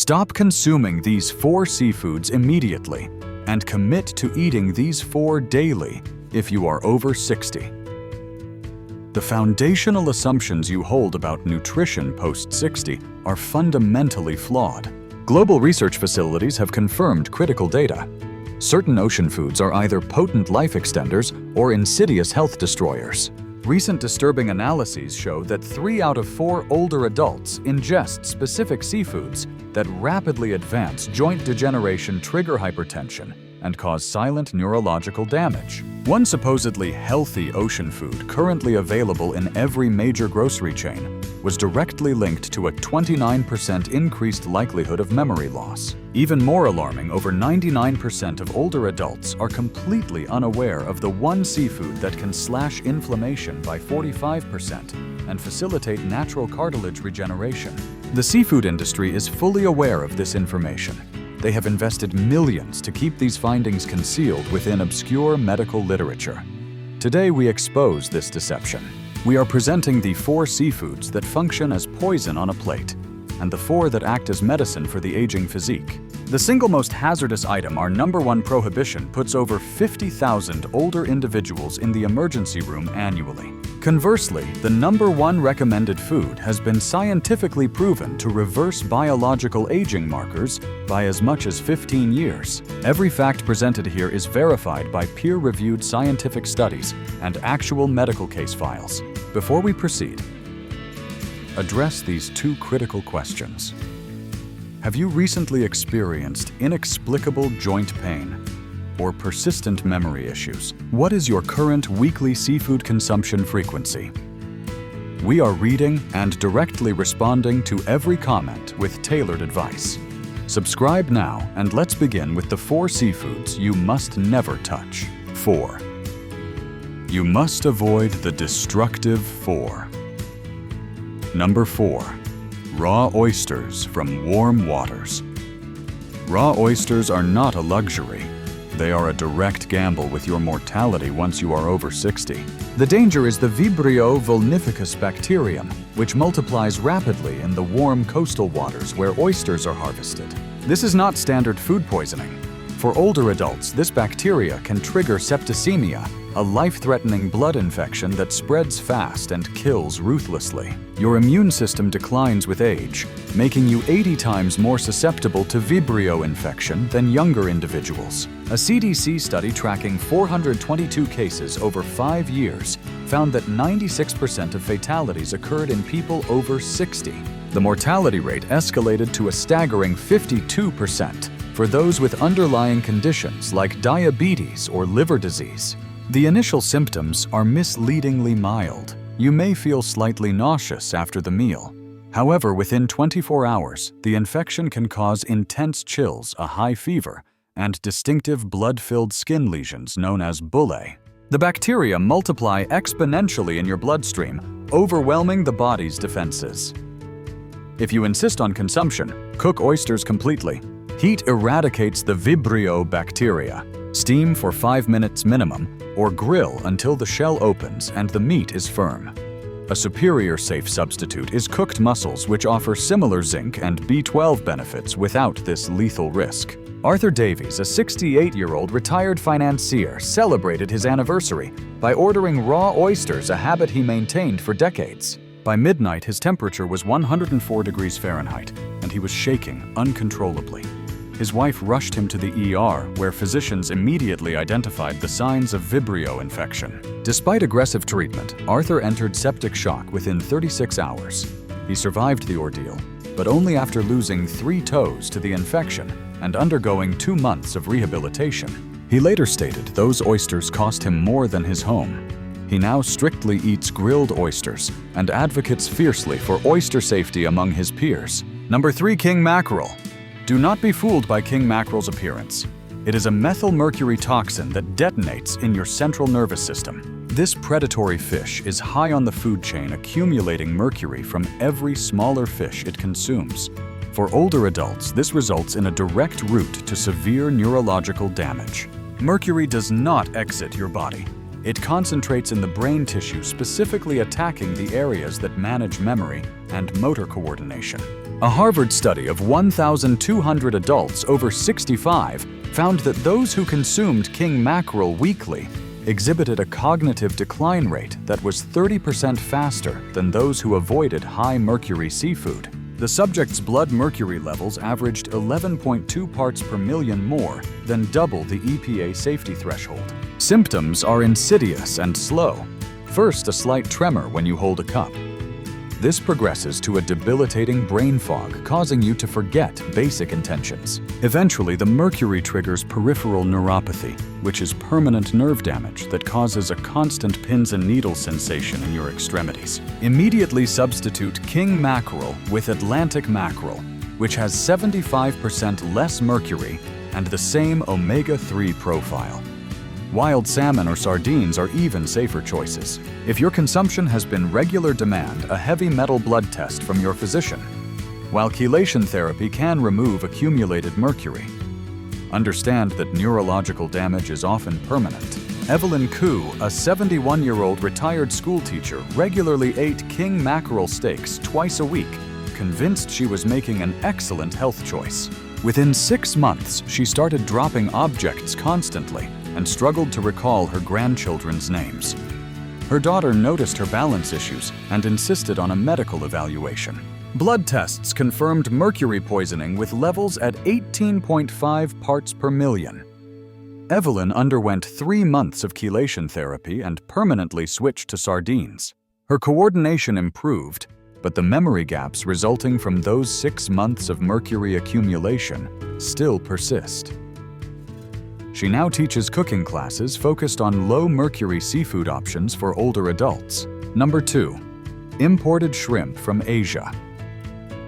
Stop consuming these 4 seafoods immediately and commit to eating these 4 daily if you are over 60. The foundational assumptions you hold about nutrition post-60 are fundamentally flawed. Global research facilities have confirmed critical data. Certain ocean foods are either potent life extenders or insidious health destroyers. Recent disturbing analyses show that 3 out of 4 older adults ingest specific seafoods that rapidly advance joint degeneration, trigger hypertension, and cause silent neurological damage. One supposedly healthy ocean food currently available in every major grocery chain was directly linked to a 29% increased likelihood of memory loss. Even more alarming, over 99% of older adults are completely unaware of the one seafood that can slash inflammation by 45% and facilitate natural cartilage regeneration. The seafood industry is fully aware of this information. They have invested millions to keep these findings concealed within obscure medical literature. Today we expose this deception. We are presenting the 4 seafoods that function as poison on a plate, and the 4 that act as medicine for the aging physique. The single most hazardous item, our #1 prohibition, puts over 50,000 older individuals in the emergency room annually. Conversely, the #1 recommended food has been scientifically proven to reverse biological aging markers by as much as 15 years. Every fact presented here is verified by peer-reviewed scientific studies and actual medical case files. Before we proceed, address these 2 critical questions. Have you recently experienced inexplicable joint pain or persistent memory issues? What is your current weekly seafood consumption frequency? We are reading and directly responding to every comment with tailored advice. Subscribe now and let's begin with the 4 seafoods you must never touch. 4. You must avoid the destructive 4. Number 4. Raw oysters from warm waters. Raw oysters are not a luxury. They are a direct gamble with your mortality once you are over 60. The danger is the Vibrio vulnificus bacterium, which multiplies rapidly in the warm coastal waters where oysters are harvested. This is not standard food poisoning. For older adults, this bacteria can trigger septicemia, a life-threatening blood infection that spreads fast and kills ruthlessly. Your immune system declines with age, making you 80 times more susceptible to Vibrio infection than younger individuals. A CDC study tracking 422 cases over 5 years found that 96% of fatalities occurred in people over 60. The mortality rate escalated to a staggering 52% for those with underlying conditions like diabetes or liver disease. The initial symptoms are misleadingly mild. You may feel slightly nauseous after the meal. However, within 24 hours, the infection can cause intense chills, a high fever, and distinctive blood-filled skin lesions known as bullae. The bacteria multiply exponentially in your bloodstream, overwhelming the body's defenses. If you insist on consumption, cook oysters completely. Heat eradicates the Vibrio bacteria. Steam for 5 minutes minimum, or grill until the shell opens and the meat is firm. A superior safe substitute is cooked mussels, which offer similar zinc and B12 benefits without this lethal risk. Arthur Davies, a 68-year-old retired financier, celebrated his anniversary by ordering raw oysters, a habit he maintained for decades. By midnight, his temperature was 104 degrees Fahrenheit, and he was shaking uncontrollably. His wife rushed him to the ER, where physicians immediately identified the signs of Vibrio infection. Despite aggressive treatment, Arthur entered septic shock within 36 hours. He survived the ordeal, but only after losing 3 toes to the infection and undergoing 2 months of rehabilitation. He later stated those oysters cost him more than his home. He now strictly eats grilled oysters and advocates fiercely for oyster safety among his peers. Number 3. King mackerel. Do not be fooled by king mackerel's appearance. It is a methylmercury toxin that detonates in your central nervous system. This predatory fish is high on the food chain, accumulating mercury from every smaller fish it consumes. For older adults, this results in a direct route to severe neurological damage. Mercury does not exit your body. It concentrates in the brain tissue, specifically attacking the areas that manage memory and motor coordination. A Harvard study of 1,200 adults over 65 found that those who consumed king mackerel weekly exhibited a cognitive decline rate that was 30% faster than those who avoided high mercury seafood. The subject's blood mercury levels averaged 11.2 parts per million more than double the EPA safety threshold. Symptoms are insidious and slow. First, a slight tremor when you hold a cup. This progresses to a debilitating brain fog, causing you to forget basic intentions. Eventually, the mercury triggers peripheral neuropathy, which is permanent nerve damage that causes a constant pins and needles sensation in your extremities. Immediately substitute king mackerel with Atlantic mackerel, which has 75% less mercury and the same omega-3 profile. Wild salmon or sardines are even safer choices. If your consumption has been regular, demand a heavy metal blood test from your physician. While chelation therapy can remove accumulated mercury, understand that neurological damage is often permanent. Evelyn Koo, a 71-year-old retired schoolteacher, regularly ate king mackerel steaks twice a week, convinced she was making an excellent health choice. Within 6 months, she started dropping objects constantly and struggled to recall her grandchildren's names. Her daughter noticed her balance issues and insisted on a medical evaluation. Blood tests confirmed mercury poisoning with levels at 18.5 parts per million. Evelyn underwent 3 months of chelation therapy and permanently switched to sardines. Her coordination improved, but the memory gaps resulting from those 6 months of mercury accumulation still persist. She now teaches cooking classes focused on low-mercury seafood options for older adults. Number 2. Imported shrimp from Asia.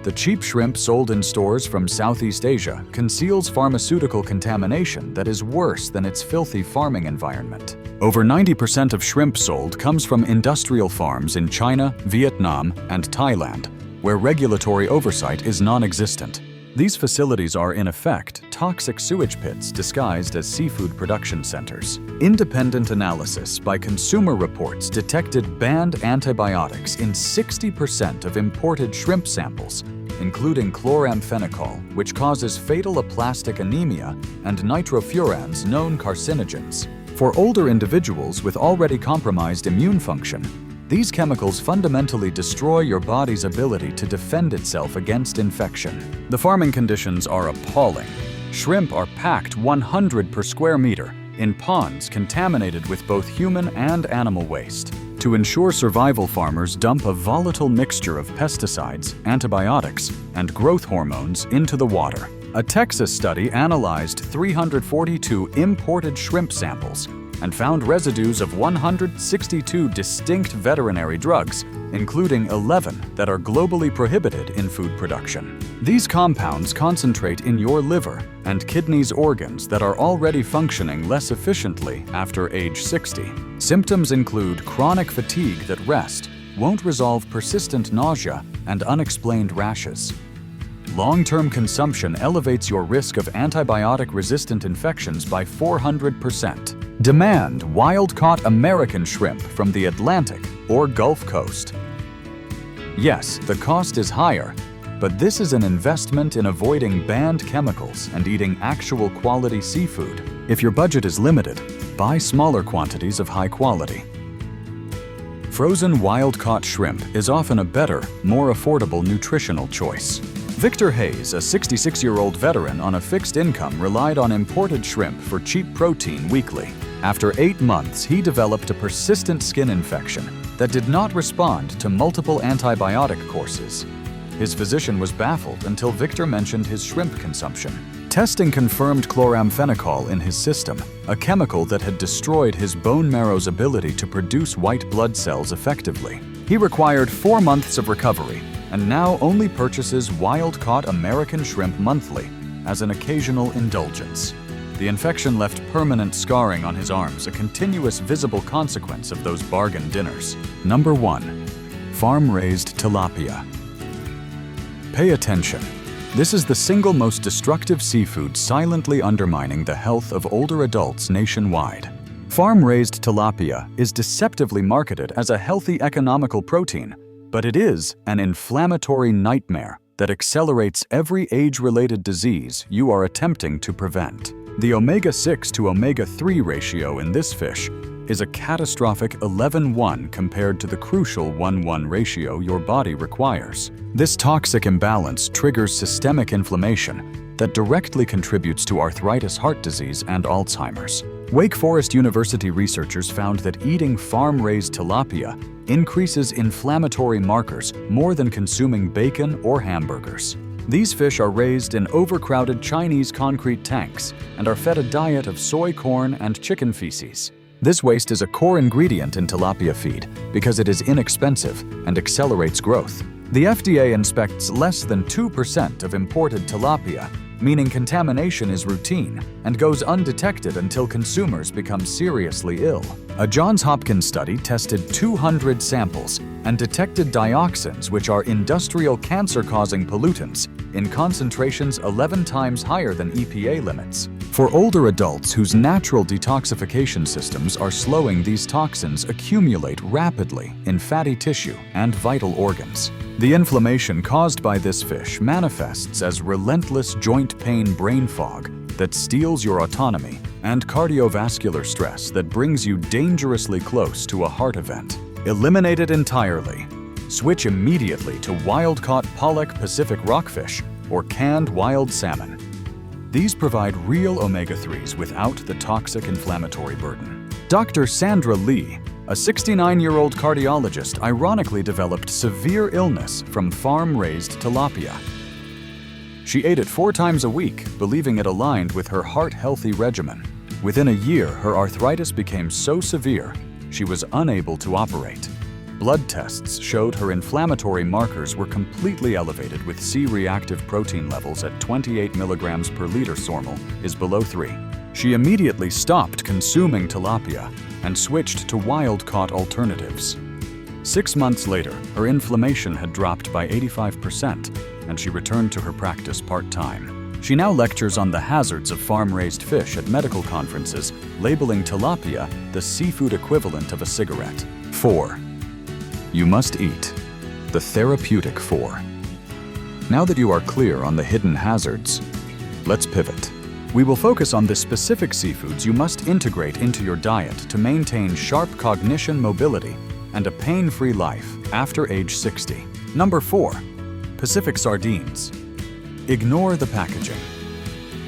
The cheap shrimp sold in stores from Southeast Asia conceals pharmaceutical contamination that is worse than its filthy farming environment. Over 90% of shrimp sold comes from industrial farms in China, Vietnam, and Thailand, where regulatory oversight is non-existent. These facilities are, in effect, toxic sewage pits disguised as seafood production centers. Independent analysis by Consumer Reports detected banned antibiotics in 60% of imported shrimp samples, including chloramphenicol, which causes fatal aplastic anemia, and nitrofurans, known carcinogens. For older individuals with already compromised immune function, these chemicals fundamentally destroy your body's ability to defend itself against infection. The farming conditions are appalling. Shrimp are packed 100 per square meter in ponds contaminated with both human and animal waste. To ensure survival, farmers dump a volatile mixture of pesticides, antibiotics, and growth hormones into the water. A Texas study analyzed 342 imported shrimp samples and found residues of 162 distinct veterinary drugs, including 11 that are globally prohibited in food production. These compounds concentrate in your liver and kidneys, organs that are already functioning less efficiently after age 60. Symptoms include chronic fatigue that rest, won't resolve persistent nausea, and unexplained rashes. Long-term consumption elevates your risk of antibiotic-resistant infections by 400%. Demand wild-caught American shrimp from the Atlantic or Gulf Coast. Yes, the cost is higher, but this is an investment in avoiding banned chemicals and eating actual quality seafood. If your budget is limited, buy smaller quantities of high quality. Frozen wild-caught shrimp is often a better, more affordable nutritional choice. Victor Hayes, a 66-year-old veteran on a fixed income, relied on imported shrimp for cheap protein weekly. After 8 months, he developed a persistent skin infection that did not respond to multiple antibiotic courses. His physician was baffled until Victor mentioned his shrimp consumption. Testing confirmed chloramphenicol in his system, a chemical that had destroyed his bone marrow's ability to produce white blood cells effectively. He required 4 months of recovery and now only purchases wild-caught American shrimp monthly as an occasional indulgence. The infection left permanent scarring on his arms, a continuous visible consequence of those bargain dinners. Number 1. Farm-raised tilapia. Pay attention. This is the single most destructive seafood, silently undermining the health of older adults nationwide. Farm-raised tilapia is deceptively marketed as a healthy, economical protein, but it is an inflammatory nightmare that accelerates every age-related disease you are attempting to prevent. The omega-6 to omega-3 ratio in this fish is a catastrophic 11:1 compared to the crucial 1:1 ratio your body requires. This toxic imbalance triggers systemic inflammation that directly contributes to arthritis, heart disease, and Alzheimer's. Wake Forest University researchers found that eating farm-raised tilapia increases inflammatory markers more than consuming bacon or hamburgers. These fish are raised in overcrowded Chinese concrete tanks and are fed a diet of soy, corn, and chicken feces. This waste is a core ingredient in tilapia feed because it is inexpensive and accelerates growth. The FDA inspects less than 2% of imported tilapia, meaning contamination is routine and goes undetected until consumers become seriously ill. A Johns Hopkins study tested 200 samples and detected dioxins, which are industrial cancer-causing pollutants, in concentrations 11 times higher than EPA limits. For older adults whose natural detoxification systems are slowing, these toxins accumulate rapidly in fatty tissue and vital organs. The inflammation caused by this fish manifests as relentless joint pain, brain fog that steals your autonomy, and cardiovascular stress that brings you dangerously close to a heart event. Eliminate it entirely. Switch immediately to wild-caught pollock Pacific rockfish or canned wild salmon. These provide real omega-3s without the toxic inflammatory burden. Dr. Sandra Lee, a 69-year-old cardiologist, ironically developed severe illness from farm-raised tilapia. She ate it 4 times a week, believing it aligned with her heart-healthy regimen. Within a year, her arthritis became so severe, she was unable to operate. Blood tests showed her inflammatory markers were completely elevated, with C-reactive protein levels at 28 milligrams per liter. Normal is below 3. She immediately stopped consuming tilapia and switched to wild-caught alternatives. 6 months later, her inflammation had dropped by 85%, and she returned to her practice part-time. She now lectures on the hazards of farm-raised fish at medical conferences, labeling tilapia the seafood equivalent of a cigarette. 4. You must eat. The therapeutic 4. Now that you are clear on the hidden hazards, let's pivot. We will focus on the specific seafoods you must integrate into your diet to maintain sharp cognition, mobility, and a pain-free life after age 60. Number 4. Pacific sardines. Ignore the packaging.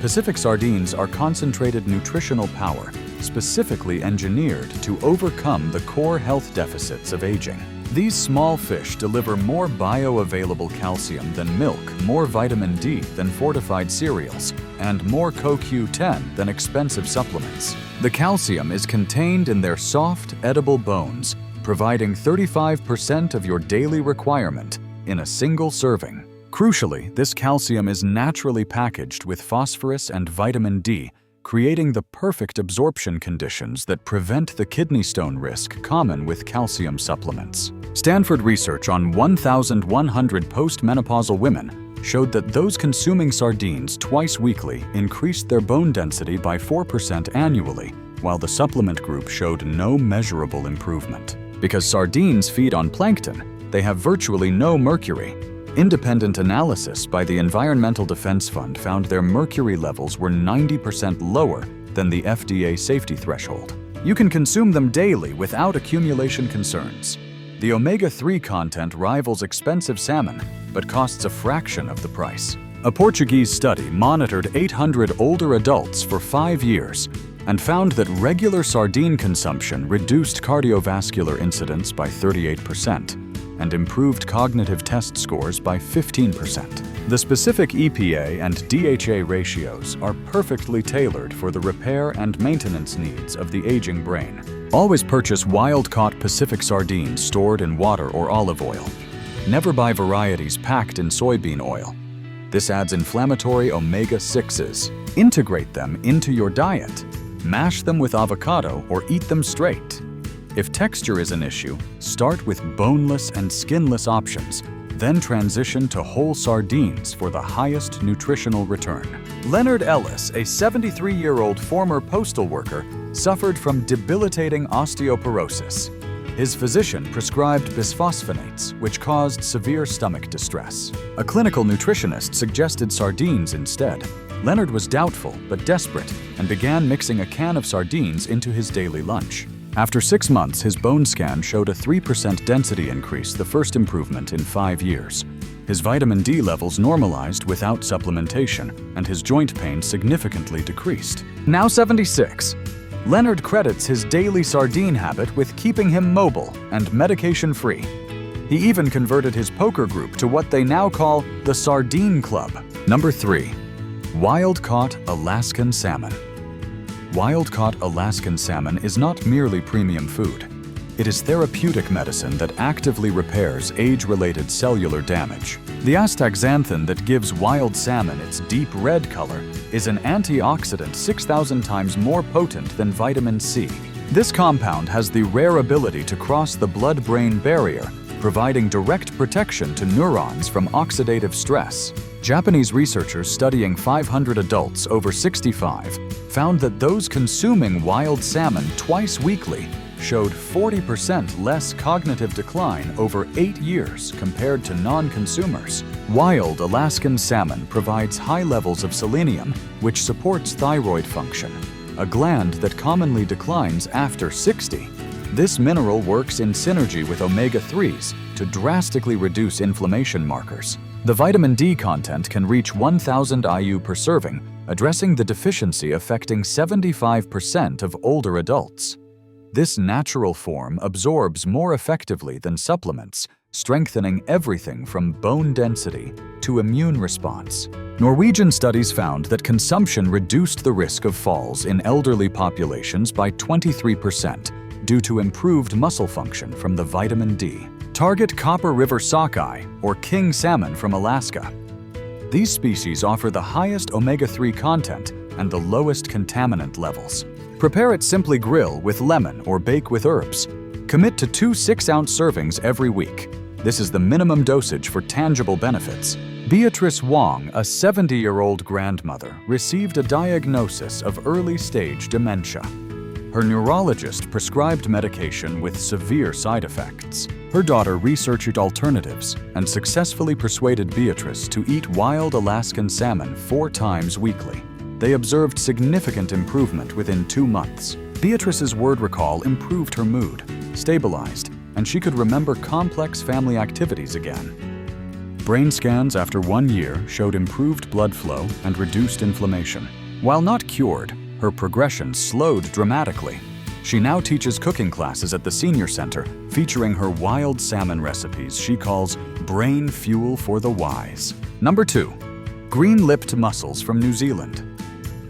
Pacific sardines are concentrated nutritional power, specifically engineered to overcome the core health deficits of aging. These small fish deliver more bioavailable calcium than milk, more vitamin D than fortified cereals, and more CoQ10 than expensive supplements. The calcium is contained in their soft, edible bones, providing 35% of your daily requirement in a single serving. Crucially, this calcium is naturally packaged with phosphorus and vitamin D, creating the perfect absorption conditions that prevent the kidney stone risk common with calcium supplements. Stanford research on 1,100 postmenopausal women showed that those consuming sardines twice weekly increased their bone density by 4% annually, while the supplement group showed no measurable improvement. Because sardines feed on plankton, they have virtually no mercury. Independent analysis by the Environmental Defense Fund found their mercury levels were 90% lower than the FDA safety threshold. You can consume them daily without accumulation concerns. The omega-3 content rivals expensive salmon, but costs a fraction of the price. A Portuguese study monitored 800 older adults for 5 years and found that regular sardine consumption reduced cardiovascular incidence by 38% and improved cognitive test scores by 15%. The specific EPA and DHA ratios are perfectly tailored for the repair and maintenance needs of the aging brain. Always purchase wild-caught Pacific sardines stored in water or olive oil. Never buy varieties packed in soybean oil. This adds inflammatory omega-6s. Integrate them into your diet. Mash them with avocado or eat them straight. If texture is an issue, start with boneless and skinless options, then transition to whole sardines for the highest nutritional return. Leonard Ellis, a 73-year-old former postal worker, suffered from debilitating osteoporosis. His physician prescribed bisphosphonates, which caused severe stomach distress. A clinical nutritionist suggested sardines instead. Leonard was doubtful but desperate and began mixing a can of sardines into his daily lunch. After 6 months, his bone scan showed a 3% density increase, the first improvement in 5 years. His vitamin D levels normalized without supplementation, and his joint pain significantly decreased. Now 76. Leonard credits his daily sardine habit with keeping him mobile and medication-free. He even converted his poker group to what they now call the Sardine Club. Number 3. Wild-caught Alaskan salmon. Wild-caught Alaskan salmon is not merely premium food. It is therapeutic medicine that actively repairs age-related cellular damage. The astaxanthin that gives wild salmon its deep red color is an antioxidant 6,000 times more potent than vitamin C. This compound has the rare ability to cross the blood-brain barrier, providing direct protection to neurons from oxidative stress. Japanese researchers studying 500 adults over 65 found that those consuming wild salmon twice weekly showed 40% less cognitive decline over 8 years compared to non-consumers. Wild Alaskan salmon provides high levels of selenium, which supports thyroid function, a gland that commonly declines after 60. This mineral works in synergy with omega-3s to drastically reduce inflammation markers. The vitamin D content can reach 1,000 IU per serving, addressing the deficiency affecting 75% of older adults. This natural form absorbs more effectively than supplements, strengthening everything from bone density to immune response. Norwegian studies found that consumption reduced the risk of falls in elderly populations by 23% due to improved muscle function from the vitamin D. Target Copper River sockeye, or king salmon from Alaska. These species offer the highest omega-3 content and the lowest contaminant levels. Prepare it simply grill with lemon or bake with herbs. Commit to 2 6-ounce servings every week. This is the minimum dosage for tangible benefits. Beatrice Wong, a 70-year-old grandmother, received a diagnosis of early-stage dementia. Her neurologist prescribed medication with severe side effects. Her daughter researched alternatives and successfully persuaded Beatrice to eat wild Alaskan salmon 4 times weekly. They observed significant improvement within 2 months. Beatrice's word recall improved her mood, stabilized, and she could remember complex family activities again. Brain scans after 1 year showed improved blood flow and reduced inflammation. While not cured, her progression slowed dramatically. She now teaches cooking classes at the senior center, featuring her wild salmon recipes she calls brain fuel for the wise. Number 2. Green-lipped mussels from New Zealand.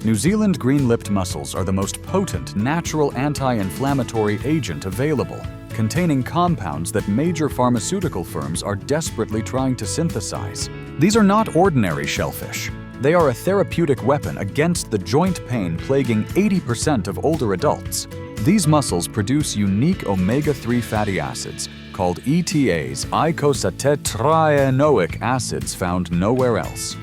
New Zealand green-lipped mussels are the most potent natural anti-inflammatory agent available, containing compounds that major pharmaceutical firms are desperately trying to synthesize. These are not ordinary shellfish. They are a therapeutic weapon against the joint pain plaguing 80% of older adults. These mussels produce unique omega-3 fatty acids called ETAs, eicosapentaenoic acids, found nowhere else.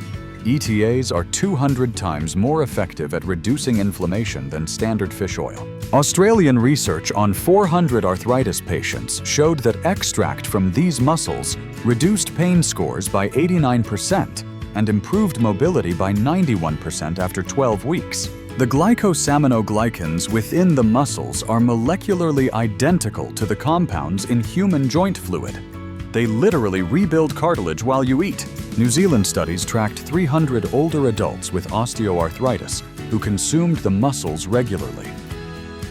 ETAs are 200 times more effective at reducing inflammation than standard fish oil. Australian research on 400 arthritis patients showed that extract from these mussels reduced pain scores by 89% and improved mobility by 91% after 12 weeks. The glycosaminoglycans within the mussels are molecularly identical to the compounds in human joint fluid. They literally rebuild cartilage while you eat. New Zealand studies tracked 300 older adults with osteoarthritis who consumed the mussels regularly.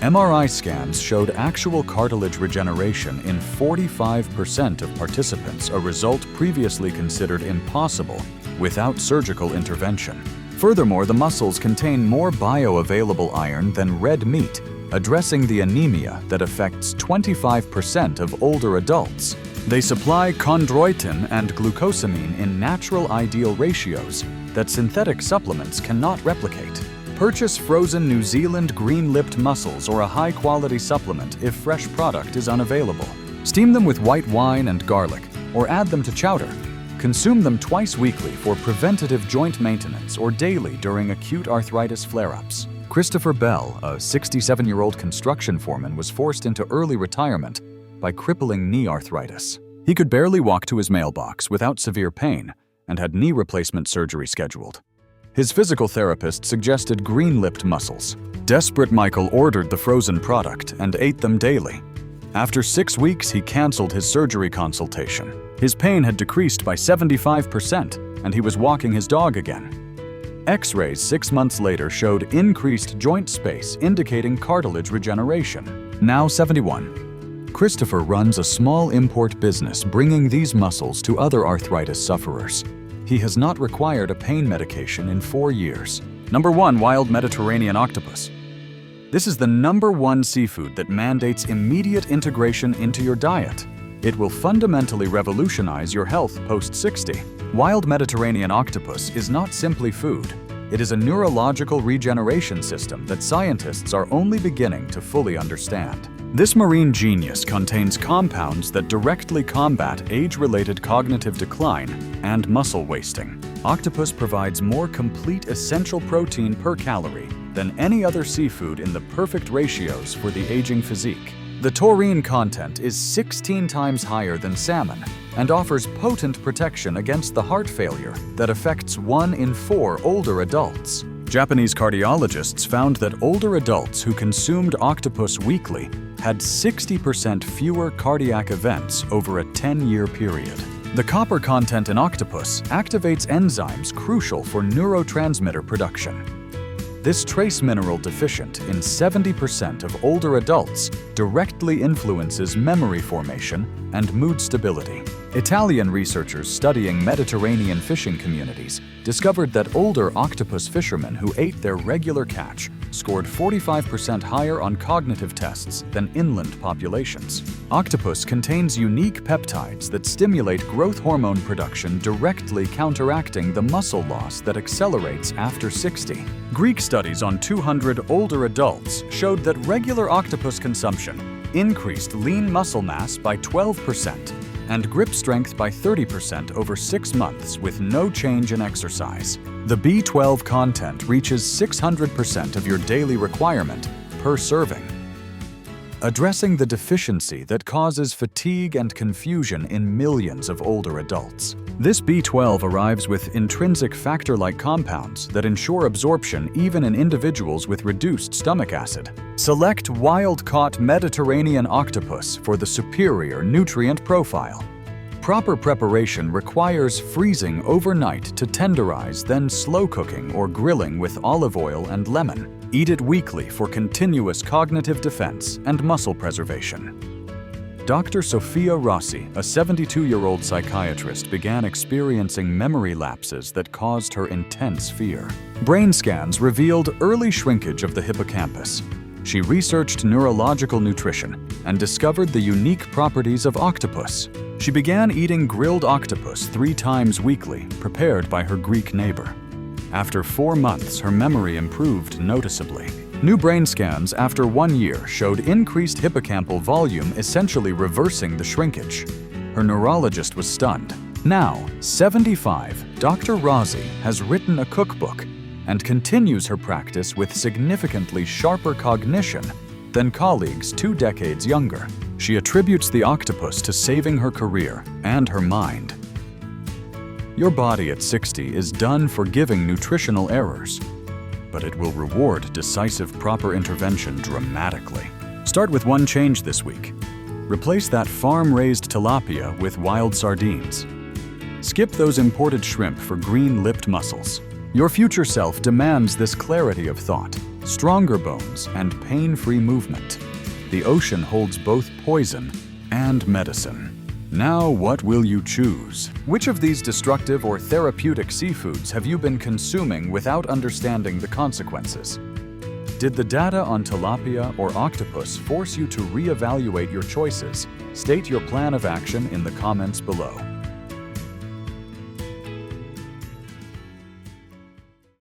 MRI scans showed actual cartilage regeneration in 45% of participants, a result previously considered impossible without surgical intervention. Furthermore, the mussels contain more bioavailable iron than red meat, addressing the anemia that affects 25% of older adults. They supply chondroitin and glucosamine in natural ideal ratios that synthetic supplements cannot replicate. Purchase frozen New Zealand green-lipped mussels or a high-quality supplement if fresh product is unavailable. Steam them with white wine and garlic, or add them to chowder. Consume them twice weekly for preventative joint maintenance or daily during acute arthritis flare-ups. Christopher Bell, a 67-year-old construction foreman, was forced into early retirement by crippling knee arthritis. He could barely walk to his mailbox without severe pain and had knee replacement surgery scheduled. His physical therapist suggested green-lipped mussels. Desperate Michael ordered the frozen product and ate them daily. After 6 weeks, he canceled his surgery consultation. His pain had decreased by 75%, and he was walking his dog again. X-rays 6 months later showed increased joint space, indicating cartilage regeneration. Now 71. Christopher runs a small import business bringing these mussels to other arthritis sufferers. He has not required a pain medication in 4 years. Number 1. Wild Mediterranean octopus. This is the #1 seafood that mandates immediate integration into your diet. It will fundamentally revolutionize your health post-60. Wild Mediterranean octopus is not simply food. It is a neurological regeneration system that scientists are only beginning to fully understand. This marine genius contains compounds that directly combat age-related cognitive decline and muscle wasting. Octopus provides more complete essential protein per calorie than any other seafood in the perfect ratios for the aging physique. The taurine content is 16 times higher than salmon and offers potent protection against the heart failure that affects 1 in 4 older adults. Japanese cardiologists found that older adults who consumed octopus weekly had 60% fewer cardiac events over a 10-year period. The copper content in octopus activates enzymes crucial for neurotransmitter production. This trace mineral deficient in 70% of older adults directly influences memory formation and mood stability. Italian researchers studying Mediterranean fishing communities discovered that older octopus fishermen who ate their regular catch scored 45% higher on cognitive tests than inland populations. Octopus contains unique peptides that stimulate growth hormone production, directly counteracting the muscle loss that accelerates after 60. Greek studies on 200 older adults showed that regular octopus consumption increased lean muscle mass by 12% and grip strength by 30% over 6 months with no change in exercise. The B12 content reaches 600% of your daily requirement per serving, addressing the deficiency that causes fatigue and confusion in millions of older adults. This B12 arrives with intrinsic factor-like compounds that ensure absorption even in individuals with reduced stomach acid. Select wild-caught Mediterranean octopus for the superior nutrient profile. Proper preparation requires freezing overnight to tenderize, then slow cooking or grilling with olive oil and lemon. Eat it weekly for continuous cognitive defense and muscle preservation. Dr. Sophia Rossi, a 72-year-old psychiatrist, began experiencing memory lapses that caused her intense fear. Brain scans revealed early shrinkage of the hippocampus. She researched neurological nutrition and discovered the unique properties of octopus. She began eating grilled octopus 3 times weekly, prepared by her Greek neighbor. After 4 months, her memory improved noticeably. New brain scans after 1 year showed increased hippocampal volume, essentially reversing the shrinkage. Her neurologist was stunned. Now, 75, Dr. Rossi has written a cookbook and continues her practice with significantly sharper cognition than colleagues 2 decades younger. She attributes the octopus to saving her career and her mind. Your body at 60 is done forgiving nutritional errors, but it will reward decisive proper intervention dramatically. Start with one change this week. Replace that farm-raised tilapia with wild sardines. Skip those imported shrimp for green-lipped mussels. Your future self demands this clarity of thought, stronger bones, and pain-free movement. The ocean holds both poison and medicine. Now, what will you choose? Which of these destructive or therapeutic seafoods have you been consuming without understanding the consequences? Did the data on tilapia or octopus force you to reevaluate your choices? State your plan of action in the comments below.